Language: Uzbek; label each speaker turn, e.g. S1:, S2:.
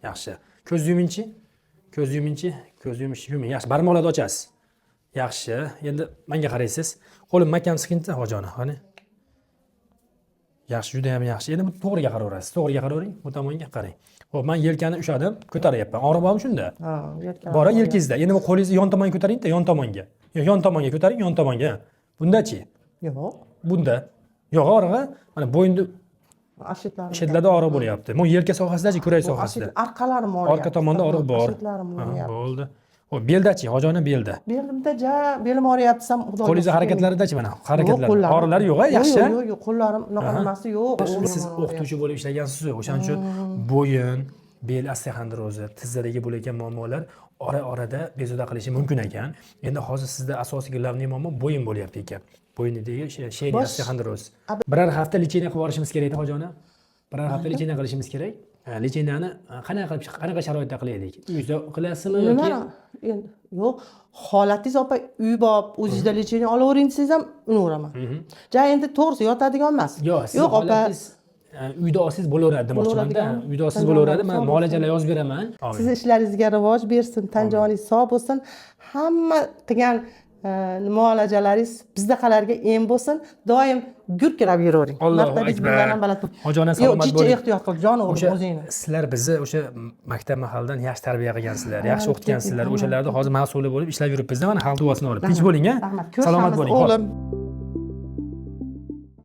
S1: Yaxshi. Ko'z yumingchi. Ko'z yumingchi. Ko'z yuming. Yaxshi, barmoqlarni ochasiz. Yaxshi. Endi menga qaraysiz. Qo'lim mahkam siqingchi, hojiona, qani. Yaxshi, juda ham yaxshi. Endi bu to'g'riga qaraverasiz. To'g'riga qaravering. Bu tomonga qarang. Xo'p, men yelkani ushladim, ko'taryapman. Og'riq bormi shunda?
S2: Ha, yelkani.
S1: Bora yelkangizda. Endi bu qo'lingizni yon tomonga ko'taring-da, yon tomonga. Yon tomonga ko'taring, yon tomonga. Bundachi?
S2: Yo'q.
S1: Bunda. Yo'q, og'rig'i. Mana bo'yinni shidlarda og'riq bo'lyapti. Bu yelka sohasidachi, kurak sohasida.
S2: Orqalarim og'riyapti.
S1: Orqa tomonda og'riq bor.
S2: Ashitlarim og'riyapti.
S1: Bo'ldi. Xo'p, beldachi, hojona belda.
S2: Belimda belim og'riyapti desam, xudo.
S1: Qo'lingiz harakatlaridachi mana, harakatlar. Og'riqlar yo'q-a, yaxshi.
S2: Yo'q, qo'llarim unaqa nimasi yo'q.
S1: Siz o'qituvchi bo'lib ishlagansiz, o'shaning uchun bo'yin, bel osteoxondrozi, tizzadagi bo'layotgan muammolar ora-orada bezovta qilishi mumkin ekan. Endi hozir sizda asosiy glavniy muammo bo'yin bo'lyapti ekan. Bo'yindagi sheyni osteoxondroz. Biror hafta lecheniya qilib borishimiz kerak edi, hojona. Biror hafta lecheniya qilishimiz kerak. Lecheniyani qanaqa sharoitda qilaylik? Uyda qilasizmi yoki?
S2: Endi yo'q, holatingiz opa uy borib, o'zingizda lecheniya olavering desangiz ham unaveraman. Endi to'g'risi yotadigan emas.
S1: Yo'q, opa. Uyda olsangiz bo'laveradi demoqchiman-da. Uyda olsangiz bo'laveradi. Men muolajalar yozib beraman.
S2: Sizni ishlaringizga rivoj bersin, tan joningiz sog' bo'lsin. Hamma qilgan muolajalaringiz bizdaqalarga em bo'lsin. Doim gurkirab yuravering. Martabingiz bundan ham baland.
S1: Hojona salomat bo'ling.
S2: Ehtiyot qil, jon o'zingni.
S1: Sizlar bizni o'sha maktab mahaldan yaxshi tarbiya qilgansizlar, yaxshi o'qitgansizlar. O'shalarda hozir mas'uli bo'lib ishlab yuribmiz-da, mana xalq duosini olib. Tinch bo'ling-a. Salomat bo'ling.
S2: O'g'lim.